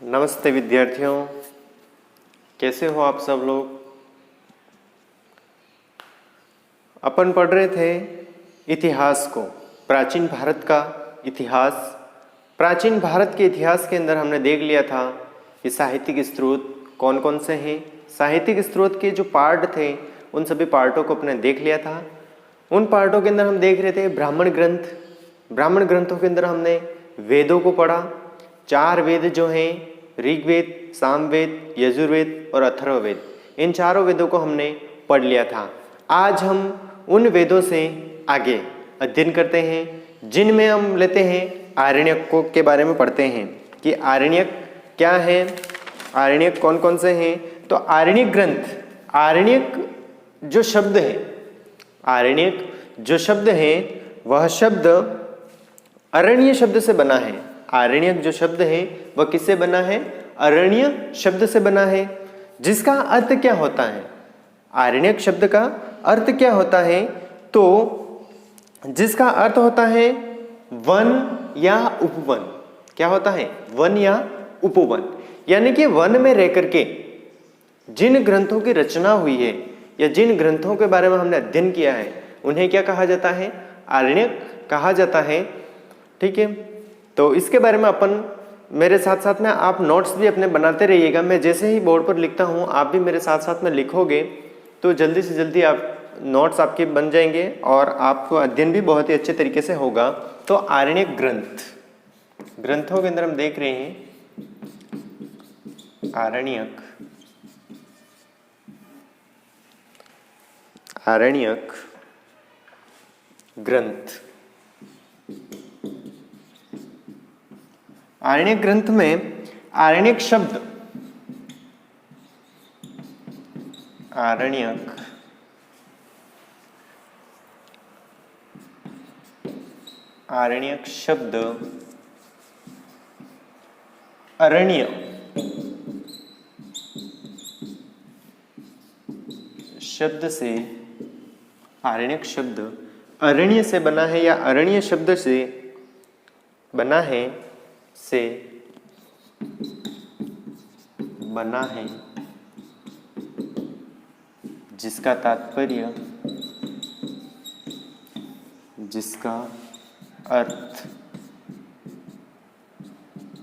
नमस्ते विद्यार्थियों, कैसे हो आप सब लोग। अपन पढ़ रहे थे इतिहास को, प्राचीन भारत का इतिहास। प्राचीन भारत के इतिहास के अंदर हमने देख लिया था कि साहित्यिक स्रोत कौन कौन से हैं। साहित्यिक स्रोत के जो पार्ट थे उन सभी पार्टों को अपने देख लिया था। उन पार्टों के अंदर हम देख रहे थे ब्राह्मण ग्रंथ। ब्राह्मण ग्रंथों के अंदर हमने वेदों को पढ़ा। 4 वेद जो हैं, ऋग्वेद, सामवेद, यजुर्वेद और अथर्ववेद, इन चारों वेदों को हमने पढ़ लिया था। आज हम उन वेदों से आगे अध्ययन करते हैं जिनमें हम लेते हैं आरण्यक को के बारे में पढ़ते हैं कि आरण्यक क्या है, आरण्यक कौन कौन से हैं। तो आरण्यक ग्रंथ, आरण्यक जो शब्द है, आरण्यक जो शब्द है वह शब्द अरण्य शब्द से बना है। आरण्यक जो शब्द है वह किससे बना है? अरण्य शब्द से बना है। जिसका अर्थ क्या होता है? आरण्यक शब्द का अर्थ क्या होता है? तो जिसका अर्थ होता है वन या उपवन। क्या होता है? वन या उपवन। यानी कि वन में रह करके जिन ग्रंथों की रचना हुई है या जिन ग्रंथों के बारे में हमने अध्ययन किया है उन्हें क्या कहा जाता है? आरण्यक कहा जाता है। ठीक है, तो इसके बारे में अपन मेरे साथ साथ में आप नोट्स भी अपने बनाते रहिएगा। मैं जैसे ही बोर्ड पर लिखता हूँ आप भी मेरे साथ साथ में लिखोगे तो जल्दी से जल्दी आप नोट्स आपके बन जाएंगे और आपको अध्ययन भी बहुत ही अच्छे तरीके से होगा। तो आरण्यक ग्रंथ, ग्रंथों के अंदर हम देख रहे हैं आरण्यक, आरण्यक ग्रंथ। आरण्यक ग्रंथ में आरण्यक शब्द, आरण्यक आरण्यक शब्द अरण्य शब्द से, आरण्यक शब्द अरण्य से बना है या अरण्य शब्द से बना है, से बना है, जिसका तात्पर्य, जिसका अर्थ,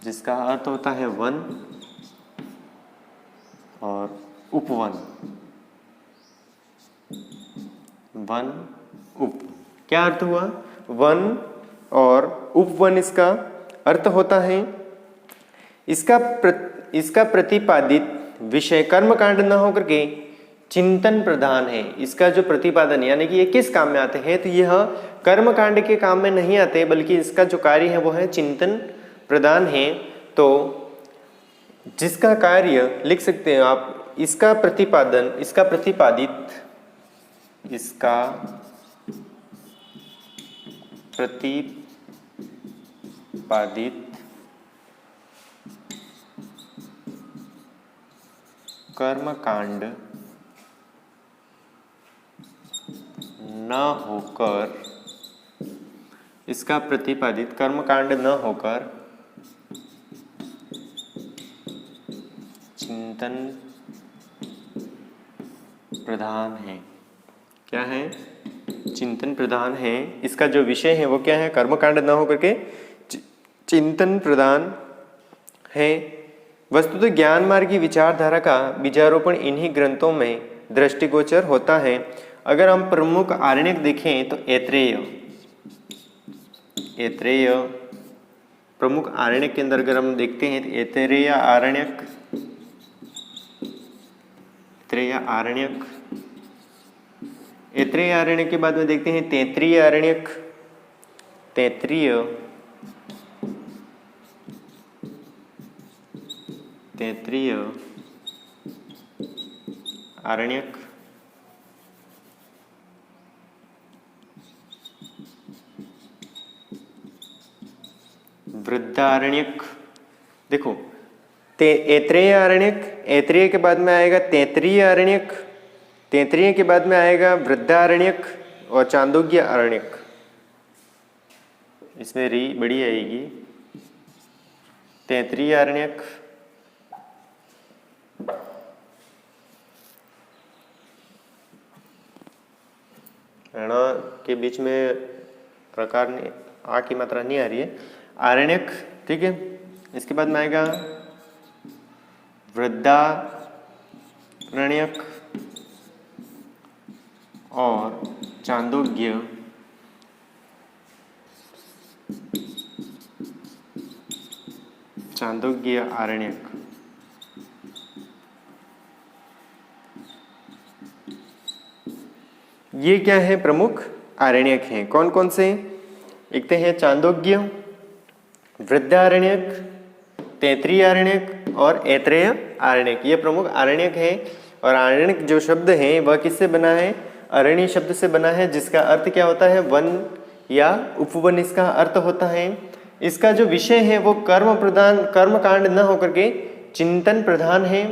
जिसका अर्थ होता है वन और उपवन। वन उप, क्या अर्थ हुआ? वन और उपवन इसका अर्थ होता है। इसका प्रतिपादित विषय कर्मकांड न होकर के चिंतन प्रधान है। इसका जो प्रतिपादन यानी कि ये किस काम में आते हैं? तो यह कर्मकांड के काम में नहीं आते बल्कि इसका जो कार्य है वो है चिंतन प्रधान है। तो जिसका कार्य लिख सकते हैं आप, इसका प्रतिपादन, इसका प्रतिपादित, इसका प्रतिपादित कर्मकांड न होकर, इसका प्रतिपादित कर्मकांड न होकर चिंतन प्रधान है। क्या है? चिंतन प्रधान है। इसका जो विषय है वो क्या है? कर्मकांड न होकर के चिंतन प्रधान है। वस्तुतः ज्ञान मार्ग की विचारधारा का बीजारोपण इन्हीं ग्रंथों में दृष्टिगोचर होता है। अगर हम प्रमुख आरण्यक देखें तो ऐत्रेय, ऐत्रेय प्रमुख आरण्यक के अंदर अगर हम देखते हैं तो ऐत्रेय आरण्यक, ऐत्रेय आरण्यक, ऐत्रेय आरण्यक के बाद में देखते हैं तैत्रीय आरण्यक, तैत्रीय, तैत्रीय आरण्यक, वृद्धारण्यक। देखो ऐत्रेय आरण्यक, ऐत्रेय के बाद में आएगा तैत्रीय आरण्यक, तैत्रीय के बाद में आएगा वृद्धारण्यक और चांदोग्य आरण्यक। इसमें री बड़ी आएगी। तैत्रीय आरण्यक, ण के बीच में प्रकार ने आ की मात्रा नहीं आ रही है। आरण्यक, ठीक है। इसके बाद में आएगा वृद्धारण्यक और चांदोग्य आरण्यक। ये क्या है? प्रमुख आरण्यक हैं। कौन कौन से? एक तो है चांदोग्य, वृद्धारण्यक, तैत्रीय आरण्यक और ऐत्रेय आरण्यक। ये प्रमुख आरण्यक है। और आरण्यक जो शब्द है वह किससे बना है? अरण्य शब्द से बना है, जिसका अर्थ क्या होता है? वन या उपवन इसका अर्थ होता है। इसका जो विषय है वो कर्म कांड न होकर के चिंतन प्रधान है।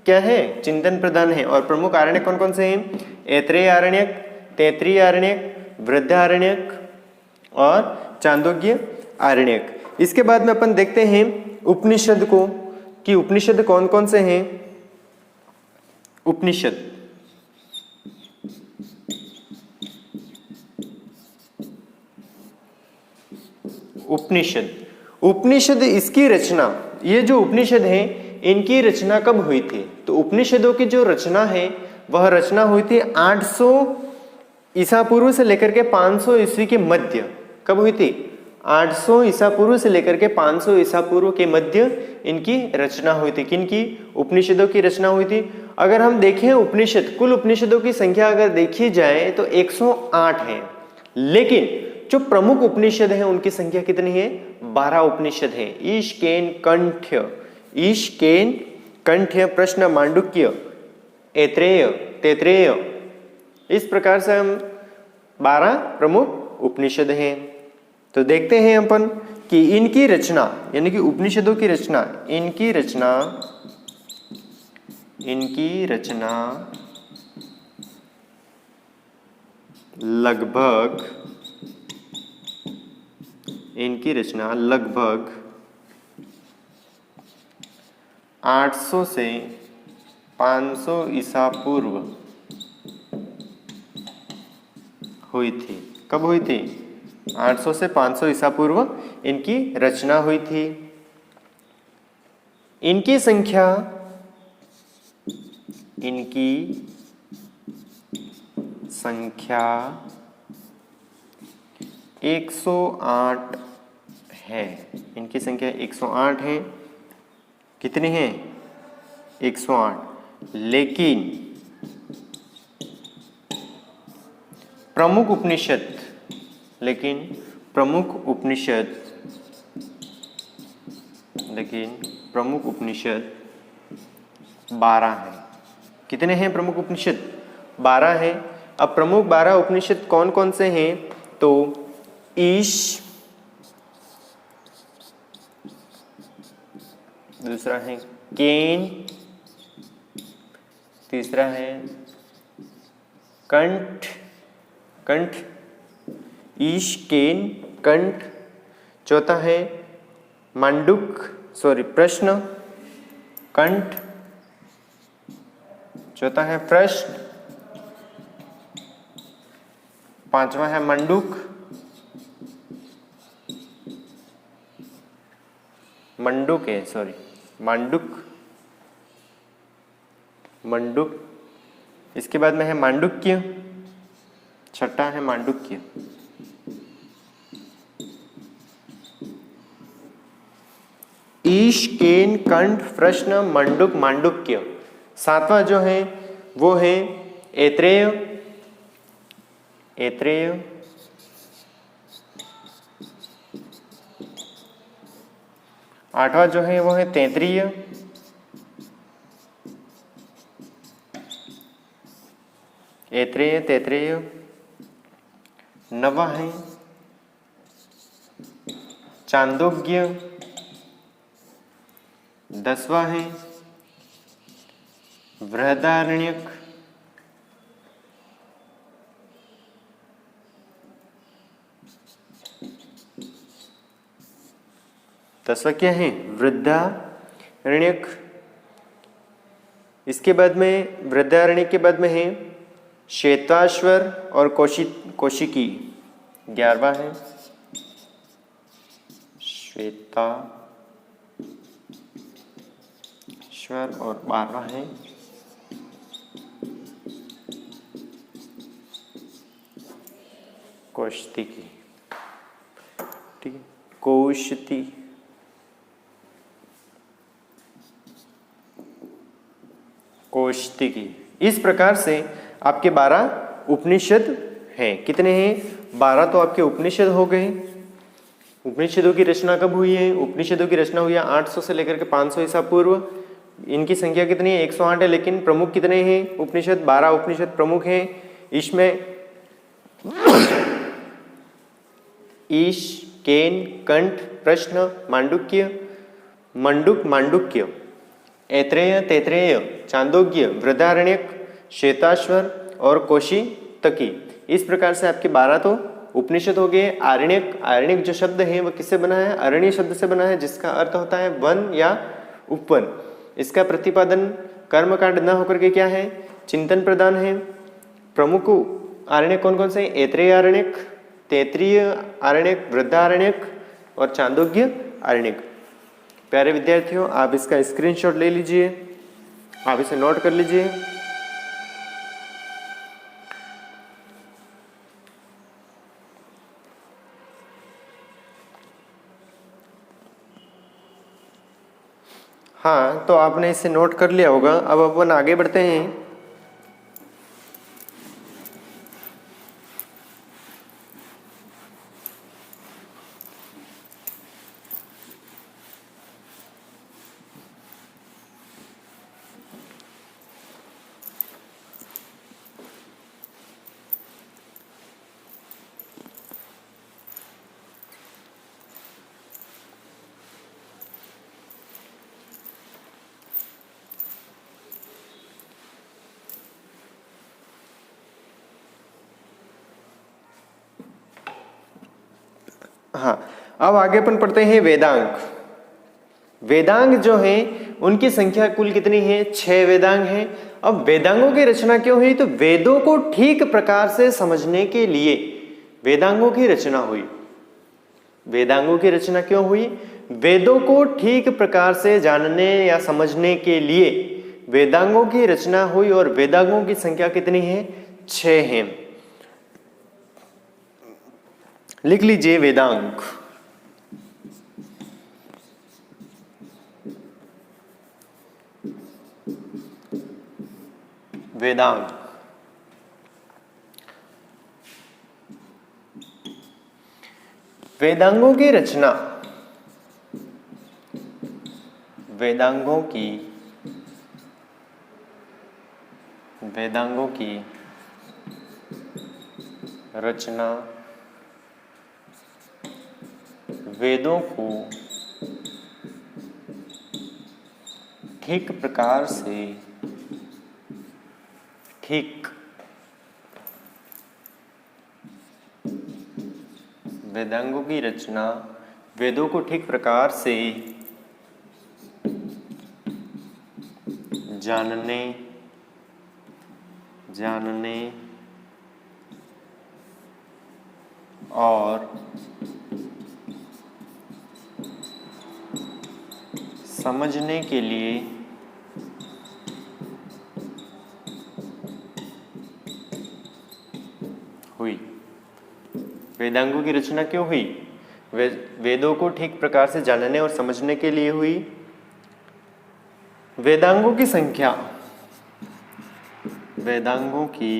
क्या है? चिंतन प्रधान है। और प्रमुख आरण्यक कौन कौन से हैं? ऐत्रेय आरण्यक, तैत्रीय आरण्यक, वृद्धारण्यक और चांदोग्य आरण्यक। इसके बाद में अपन देखते हैं उपनिषद को, कि उपनिषद कौन कौन से हैं। उपनिषद, उपनिषद इसकी रचना, ये जो उपनिषद है इनकी रचना कब हुई थी? तो उपनिषदों की जो रचना है वह रचना हुई थी 800 ईसा पूर्व से लेकर के 500 ईस्वी के मध्य। कब हुई थी? 800 ईसा पूर्व से लेकर के 500 ईसा पूर्व के मध्य इनकी रचना हुई थी। किनकी? उपनिषदों की रचना हुई थी। अगर हम देखें उपनिषद, कुल उपनिषदों की संख्या अगर देखी जाए तो 108 है, लेकिन जो प्रमुख उपनिषद है उनकी संख्या कितनी है? 12 उपनिषद है। ईश, कंठ्य, प्रश्न, मांडुक्य, ऐत्रेय, तैत्रेय, इस प्रकार से हम 12 प्रमुख उपनिषद हैं। तो देखते हैं अपन कि इनकी रचना, यानी कि उपनिषदों की रचना, इनकी लगभग 800 से 500 ईसा पूर्व हुई थी। कब हुई थी? 800 से 500 ईसा पूर्व इनकी रचना हुई थी। इनकी संख्या 108 है। इनकी संख्या 108 है। कितने हैं? 108। लेकिन प्रमुख उपनिषद 12 हैं। कितने हैं प्रमुख उपनिषद? 12 हैं। अब प्रमुख 12 उपनिषद कौन कौन से हैं? तो ईश, दूसरा है केन, तीसरा है कंठ, ईश, केन, कंठ। चौथा है प्रश्न, कंठ। चौथा है प्रश्न। पांचवा है मांडुक, मंडुक। इसके बाद में है मांडुक्य। छठा है मांडुक्य। ईश, केन, कंठ, प्रश्न, मंडुक, मांडुक्य। सातवां जो है वो है ऐत्रेय। आठवां जो है वो है तैत्रीय। तैत्रेय। नवा है चांदोग्य। 10वां है वृहदारण्यक। 10वां क्या है? वृद्धारण्यक। इसके बाद में वृद्धारण्यक के बाद में है श्वेताश्वर और कौशिकी 11वां है। श्वेताश्वर और 12वां है कौशिकी। ठीक है, कौशिकी। इस प्रकार से आपके 12 उपनिषद हैं। कितने हैं? 12 तो आपके उपनिषद हो गए। उपनिषदों की रचना कब हुई है? उपनिषदों की रचना हुई है 800 से लेकर के 500 ईसा पूर्व। इनकी संख्या कितनी है? 108 है। लेकिन प्रमुख कितने हैं उपनिषद? 12 उपनिषद प्रमुख हैं। इसमें ईश, केन, कंठ, प्रश्न, मांडुक्य, ऐत्रेय, तैत्रेय, चांदोग्य, बृहदारण्यक, श्वेताश्वर और कौशितकी। इस प्रकार से आपके 12 तो उपनिषद हो गए। आरण्यक जो शब्द है वह किससे बना है? अरण्य शब्द से बना है, जिसका अर्थ होता है वन या उपवन। इसका प्रतिपादन कर्मकांड न होकर के क्या है? चिंतन प्रदान है। प्रमुख आरण्यक कौन कौन से? ऐत्रेय आरण्यक, तैत्रीय आरण्यक, बृहदारण्यक और चांदोग्य आरण्यक। प्यारे विद्यार्थियों, आप इसका स्क्रीनशॉट ले लीजिए, आप इसे नोट कर लीजिए। हाँ, तो आपने इसे नोट कर लिया होगा। अब अपन आगे बढ़ते हैं। हाँ, अब आगे अपन पढ़ते हैं वेदांग। वेदांग जो है उनकी संख्या कुल कितनी है? 6 वेदांग हैं। अब वेदांगों की रचना क्यों हुई? तो वेदों को ठीक प्रकार से समझने के लिए वेदांगों की रचना हुई। वेदांगों की रचना क्यों हुई? वेदों को ठीक प्रकार से जानने या समझने के लिए वेदांगों की रचना हुई। और वेदांगों की संख्या कितनी है? 6 हैं। लिख लीजिए वेदांग। वेदांग वेदांगों की रचना, वेदांगों की रचना वेदों को ठीक प्रकार से वेदांगों की रचना वेदों को ठीक प्रकार से जानने और समझने के लिए हुई। वेदांगों की रचना क्यों हुई? वेदों को ठीक प्रकार से जानने और समझने के लिए हुई। वेदांगों की संख्या, वेदांगों की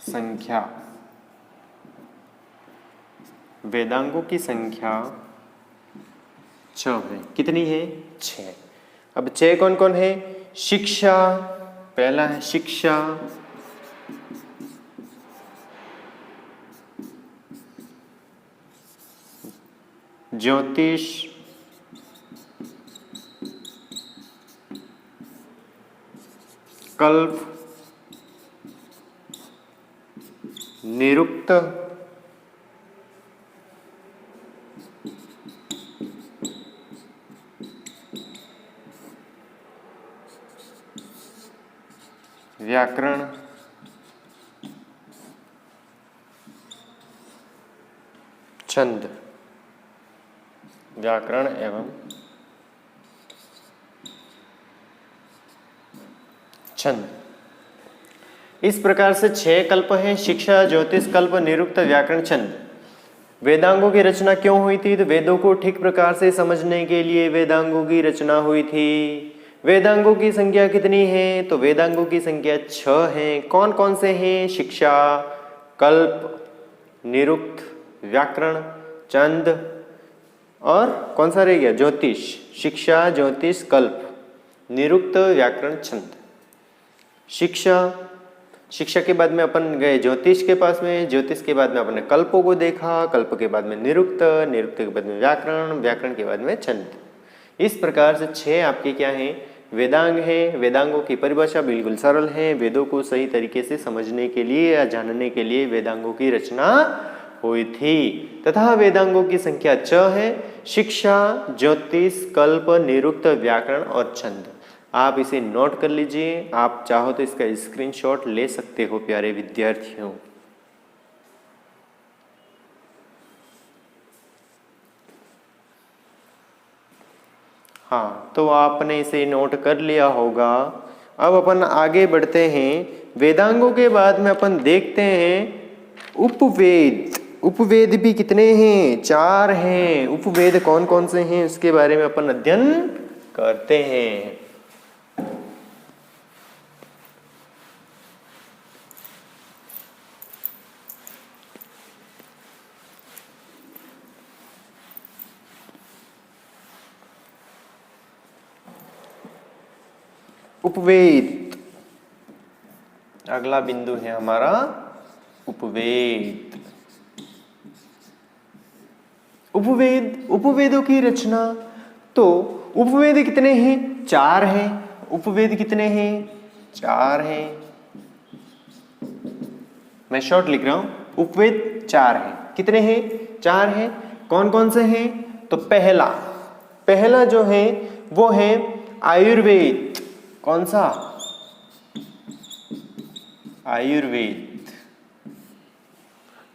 संख्या, वेदांगों की संख्या 6 है। कितनी है? 6। अब 6 कौन कौन है? शिक्षा, पहला है शिक्षा, ज्योतिष, कल्प, निरुक्त, व्याकरण छंद, व्याकरण एवं छंद। इस प्रकार से 6 कल्प हैं: शिक्षा, ज्योतिष, कल्प, निरुक्त, व्याकरण, छंद। वेदांगों की रचना क्यों हुई थी? तो वेदों को ठीक प्रकार से समझने के लिए वेदांगों की रचना हुई थी। वेदांगों की संख्या कितनी है? तो वेदांगों की संख्या 6 है। कौन कौन से हैं? शिक्षा, कल्प, निरुक्त, व्याकरण, छंद और कौन सा रह गया? ज्योतिष। शिक्षा, ज्योतिष, कल्प, निरुक्त, व्याकरण, छंद। शिक्षा के बाद में अपन गए ज्योतिष के पास में, ज्योतिष के बाद में अपन ने कल्पों को देखा, कल्प के बाद में निरुक्त, निरुक्त के बाद में व्याकरण, व्याकरण के बाद में छंद। इस प्रकार से 6 आपके क्या हैं? वेदांग हैं। वेदांगों की परिभाषा बिल्कुल सरल है। वेदों को सही तरीके से समझने के लिए या जानने के लिए वेदांगों की रचना हुई थी तथा वेदांगों की संख्या 6 है: शिक्षा, ज्योतिष, कल्प, निरुक्त, व्याकरण और छंद। आप इसे नोट कर लीजिए। आप चाहो तो इसका स्क्रीनशॉट ले सकते हो प्यारे विद्यार्थियों। हाँ, तो आपने इसे नोट कर लिया होगा। अब अपन आगे बढ़ते हैं। वेदांगों के बाद में अपन देखते हैं उपवेद। उपवेद भी कितने हैं? 4 हैं। उपवेद कौन कौन से हैं उसके बारे में अपन अध्ययन करते हैं। उपवेद, अगला बिंदु है हमारा उपवेद। उपवेदों की रचना। तो उपवेद कितने हैं? 4 हैं। उपवेद कितने हैं? 4 हैं। मैं शॉर्ट लिख रहा हूं। उपवेद 4 हैं। कितने हैं? 4 हैं। कौन कौन से हैं? तो पहला जो है वो है आयुर्वेद। कौन सा? आयुर्वेद।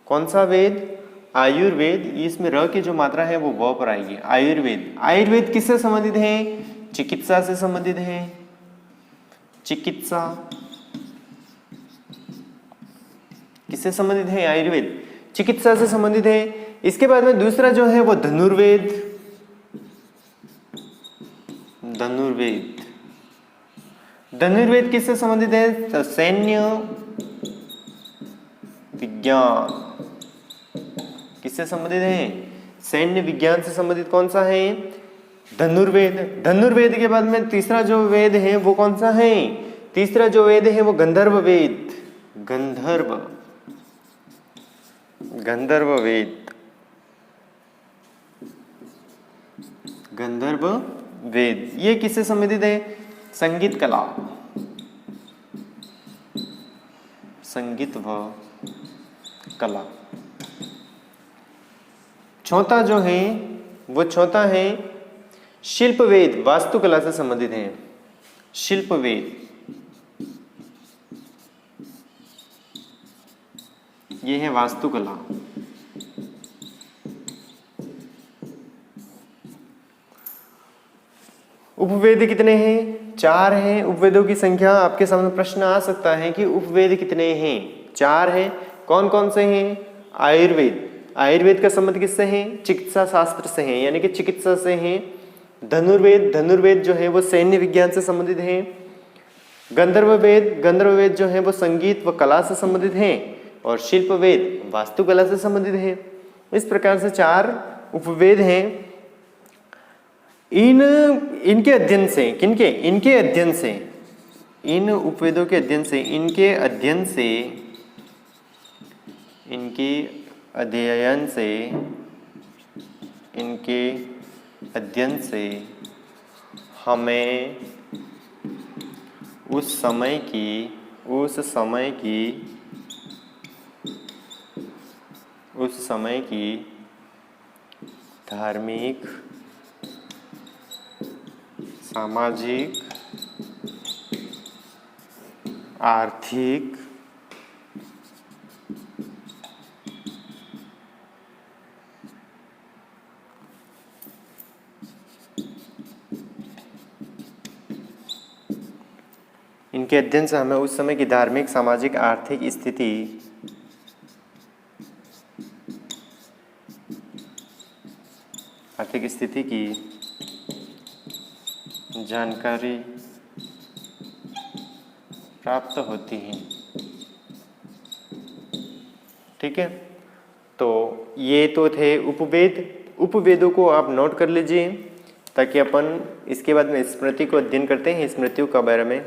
कौन सा वेद? आयुर्वेद। इसमें र की जो मात्रा है वो व पर आएगी। आयुर्वेद। आयुर्वेद किससे संबंधित है? चिकित्सा से संबंधित है। चिकित्सा किससे संबंधित है? आयुर्वेद चिकित्सा से संबंधित है। इसके बाद में दूसरा जो है वो धनुर्वेद। धनुर्वेद धनुर्वेद किससे संबंधित है? तो सैन्य विज्ञान। किससे संबंधित है? सैन्य विज्ञान से संबंधित कौन सा है? धनुर्वेद। धनुर्वेद के बाद में तीसरा जो वेद है वो कौन सा है? तीसरा जो वेद है वो गंधर्व वेद। गंधर्व वेद। गंधर्व वेद ये किससे संबंधित है? संगीत कला। संगीत व कला। चौथा जो है वो चौथा है शिल्प वेद। वास्तुकला से संबंधित है। शिल्प वेद ये है वास्तुकला। उपवेद कितने हैं? 4 हैं। उपवेदों की संख्या आपके सामने प्रश्न आ सकता है कि उपवेद कितने हैं? 4 हैं। कौन कौन से हैं? आयुर्वेद। आयुर्वेद का संबंध किससे है? चिकित्सा शास्त्र से है, यानी कि चिकित्सा से है। धनुर्वेद जो है वो सैन्य विज्ञान से संबंधित है। गंधर्व वेद जो है वो संगीत व कला से संबंधित है और शिल्प वेद वास्तुकला से संबंधित है। इस प्रकार से 4 उपवेद हैं। इनके अध्ययन से इनके अध्ययन से इन उपवेदों के अध्ययन से इनके अध्ययन से हमें उस समय की धार्मिक, सामाजिक, आर्थिक इनके अध्ययन से हमें उस समय की धार्मिक, सामाजिक, आर्थिक स्थिति की जानकारी प्राप्त होती है। ठीक है, तो ये तो थे उपवेद। उपवेदों को आप नोट कर लीजिए ताकि अपन इसके बाद में स्मृति को अध्ययन करते हैं, स्मृतियों के बारे में।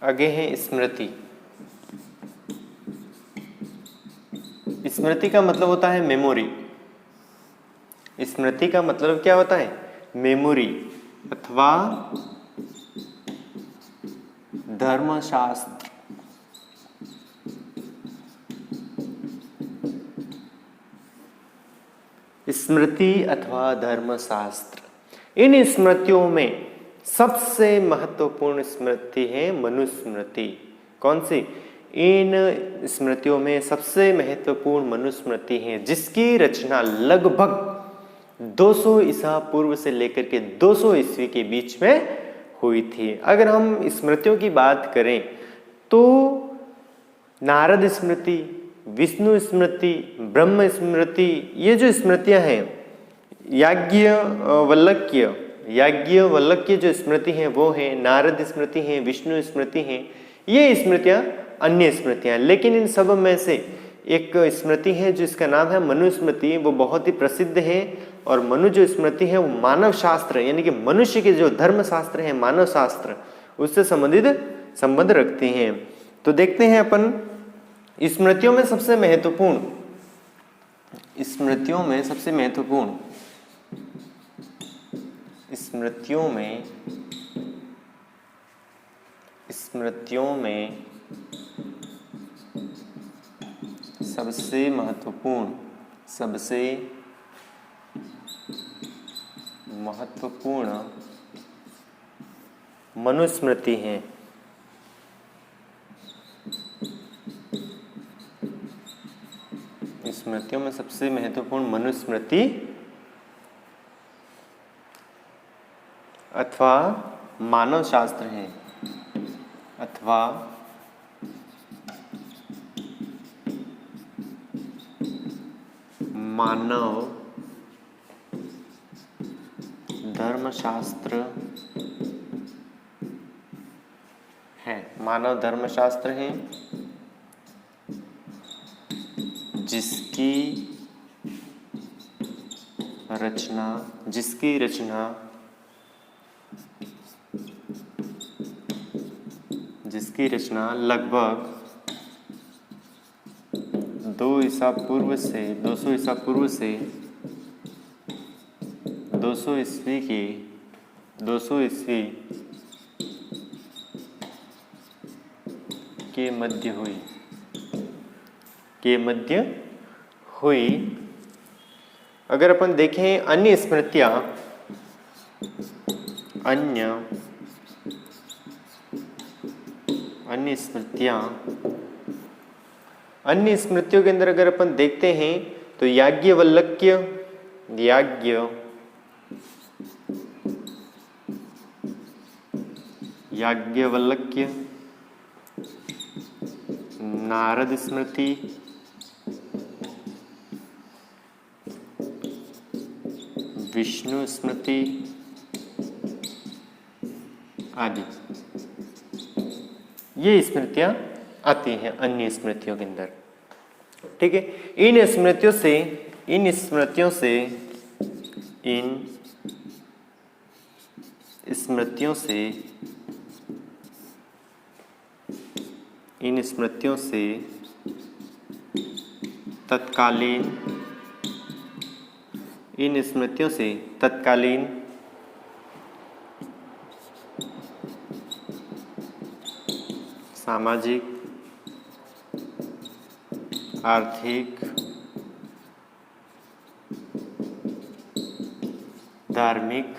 आगे है स्मृति। स्मृति का मतलब होता है मेमोरी। स्मृति का मतलब क्या होता है? मेमोरी अथवा धर्मशास्त्र। स्मृति अथवा धर्मशास्त्र। इन स्मृतियों में सबसे महत्वपूर्ण स्मृति है मनुस्मृति। कौन सी? इन स्मृतियों में सबसे महत्वपूर्ण मनुस्मृति है, जिसकी रचना लगभग 200 ईसा पूर्व से लेकर के 200 ईस्वी के बीच में हुई थी। अगर हम स्मृतियों की बात करें तो नारद स्मृति, विष्णु स्मृति, ब्रह्म स्मृति, ये जो स्मृतियां हैं, याज्ञवल्क्य जो स्मृति हैं वो है, नारद स्मृति है, विष्णु स्मृति है, ये स्मृतियां अन्य स्मृतियां। लेकिन इन सब में से एक स्मृति है जिसका नाम है मनुस्मृति। वो बहुत ही प्रसिद्ध है और मनु जो स्मृति है वो मानव शास्त्र यानी कि मनुष्य के जो धर्म शास्त्र है, मानव शास्त्र, उससे संबंधित संबंध रखते हैं। तो देखते हैं अपन स्मृतियों में सबसे महत्वपूर्ण स्मृतियों में सबसे महत्वपूर्ण मनुस्मृति है। स्मृतियों में सबसे महत्वपूर्ण मनुस्मृति अथवा मानव शास्त्र है, अथवा मानव धर्मशास्त्र है। मानव धर्मशास्त्र है जिसकी रचना लगभग 200 ईसा पूर्व से 200 ईस्वी के मध्य हुई। अगर अपन देखें अन्य स्मृतियों के अंदर अगर अपन देखते हैं तो याज्ञवल्क्य, नारद स्मृति, विष्णु स्मृति आदि, ये स्मृतियां आती हैं अन्य स्मृतियों के अंदर। ठीक है। इन स्मृतियों से इन स्मृतियों से तत्कालीन सामाजिक, आर्थिक, धार्मिक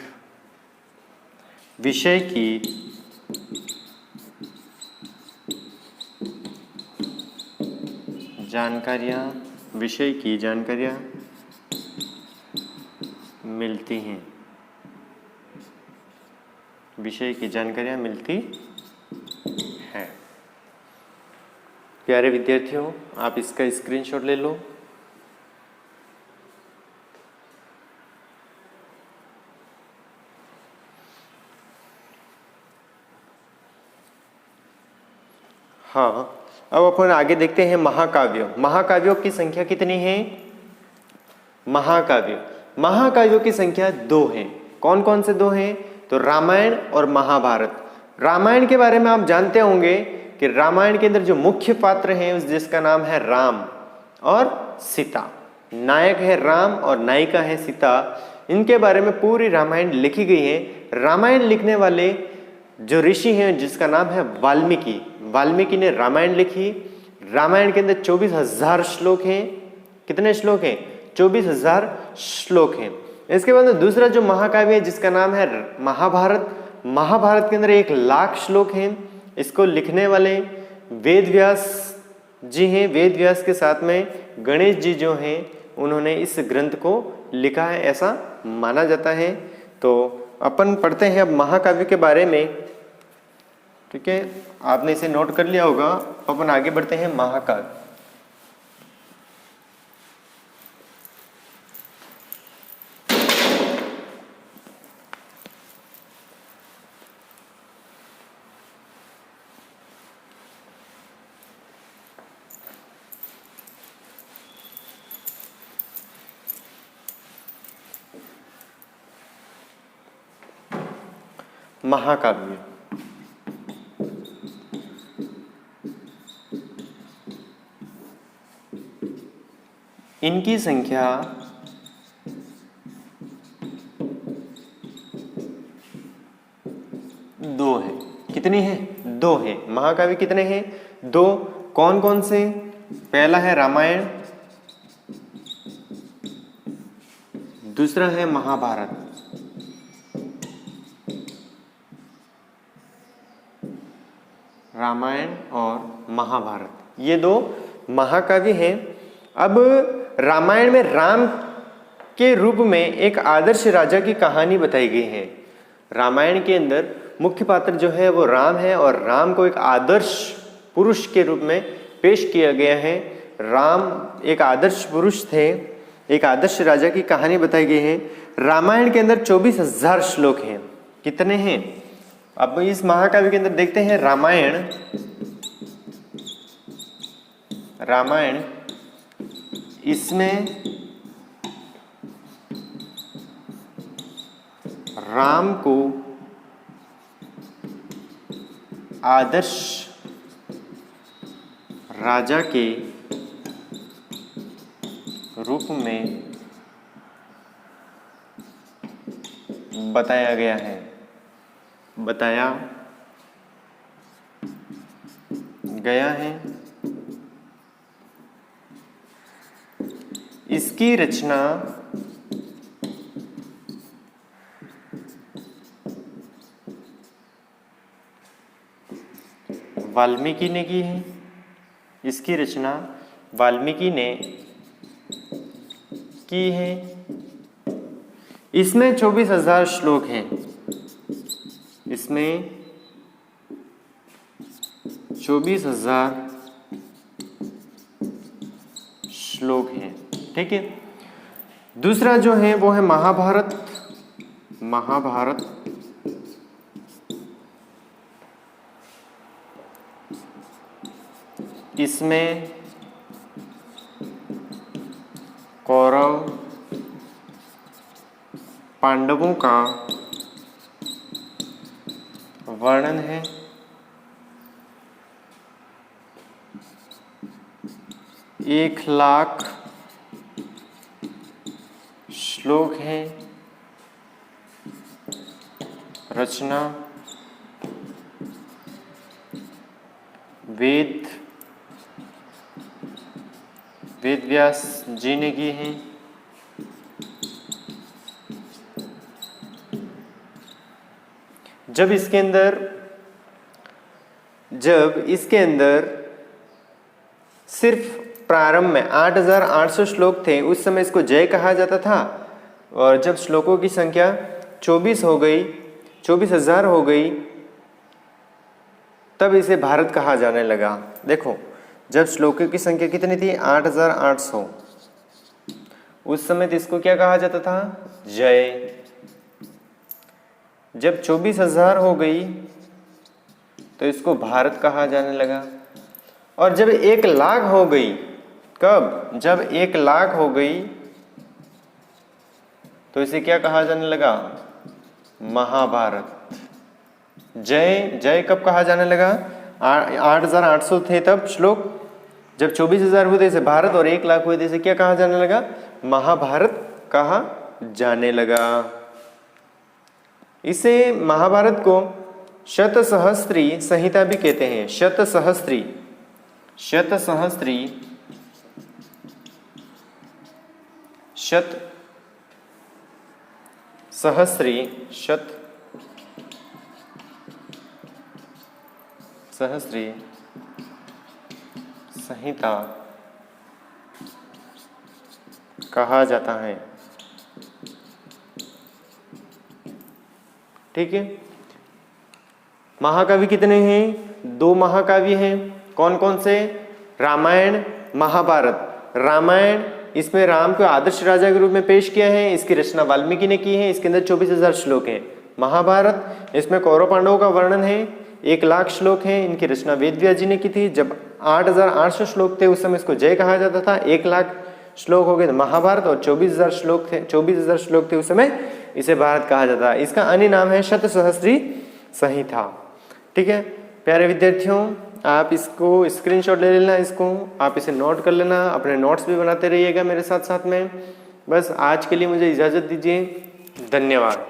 विषय की जानकारियाँ मिलती हैं। प्यारे विद्यार्थियों, आप इसका स्क्रीनशॉट ले लो। हाँ, अब अपन आगे देखते हैं महाकाव्यों की संख्या कितनी है? महाकाव्यों की संख्या 2 है। कौन कौन से 2 हैं? तो रामायण और महाभारत। रामायण के बारे में आप जानते होंगे कि रामायण के अंदर जो मुख्य पात्र हैं जिसका नाम है राम और सीता। नायक है राम और नायिका है सीता। इनके बारे में पूरी रामायण लिखी गई है। रामायण लिखने वाले जो ऋषि हैं जिसका नाम है वाल्मीकि ने रामायण लिखी। रामायण के अंदर 24,000 श्लोक हैं। कितने श्लोक हैं? 24,000 श्लोक हैं। इसके बाद दूसरा जो महाकाव्य है जिसका नाम है महाभारत के अंदर 1,00,000 श्लोक हैं। इसको लिखने वाले वेद व्यास जी हैं। वेद व्यास के साथ में गणेश जी जो हैं उन्होंने इस ग्रंथ को लिखा है, ऐसा माना जाता है। तो अपन पढ़ते हैं अब महाकाव्य के बारे में। ठीक है, आपने इसे नोट कर लिया होगा। अपन आगे बढ़ते हैं महाकाव्य। महाकाव्य इनकी संख्या 2 है। कितनी है? 2 है। महाकाव्य कितने हैं? 2। कौन कौन से? पहला है रामायण, दूसरा है महाभारत। रामायण और महाभारत, ये 2 महाकाव्य हैं। अब रामायण में राम के रूप में एक आदर्श राजा की कहानी बताई गई है। रामायण के अंदर मुख्य पात्र जो है वो राम है और राम को एक आदर्श पुरुष के रूप में पेश किया गया है। राम एक आदर्श पुरुष थे, एक आदर्श राजा की कहानी बताई गई है। रामायण के अंदर 24,000 श्लोक हैं। कितने हैं? अब इस महाकाव्य के अंदर देखते हैं रामायण इसमें राम को आदर्श राजा के रूप में बताया गया है। इसकी रचना वाल्मीकि ने की है। इसकी रचना वाल्मीकि ने की है। इसमें 24,000 श्लोक हैं। इसमें 24,000 श्लोक हैं। ठीक है। दूसरा जो है वो है महाभारत। इसमें कौरव पांडवों का वर्णन है। 1,00,000 श्लोक हैं। रचना वेद व्यास जी ने की हैं। जब इसके अंदर सिर्फ प्रारंभ में 8,800 श्लोक थे, उस समय इसको जय कहा जाता था। और जब श्लोकों की संख्या 24,000 हो गई, तब इसे भारत कहा जाने लगा। देखो, जब श्लोकों की संख्या कितनी थी? 8,800। उस समय तो इसको क्या कहा जाता था? जय। जब 24,000 हो गई तो इसको भारत कहा जाने लगा। और जब 1,00,000 हो गई, कब? जब 1,00,000 हो गई तो इसे क्या कहा जाने लगा? महाभारत। जय कब कहा जाने लगा? 8,800 थे तब श्लोक। जब 24,000 हुए थे इसे भारत, और 1,00,000 हुए थे इसे क्या कहा जाने लगा? महाभारत कहा जाने लगा। इसे महाभारत को शतसहस्त्री संहिता भी कहते हैं। शतसहस्त्री संहिता कहा जाता है। ठीक है। महाकाव्य कितने हैं? 2 महाकाव्य हैं। कौन कौन से? रामायण, महाभारत। रामायण, इसमें राम को आदर्श राजा के रूप में पेश किया है। इसकी रचना वाल्मीकि ने की है। इसके अंदर 24,000 श्लोक हैं। महाभारत, इसमें कौरव पांडवों का वर्णन है। 1,00,000 श्लोक हैं। इनकी रचना वेद व्यास जी ने की थी। जब 8,800 श्लोक थे उस समय इसको जय कहा जाता था। 1,00,000 श्लोक हो गए तो महाभारत, और 24,000 श्लोक थे उस समय इसे भारत कहा जाता है। इसका अन्य नाम है शतसहस्त्री संहिता। ठीक है प्यारे विद्यार्थियों, आप इसको स्क्रीनशॉट ले लेना, इसको आप इसे नोट कर लेना, अपने नोट्स भी बनाते रहिएगा मेरे साथ साथ में। बस आज के लिए मुझे इजाज़त दीजिए। धन्यवाद।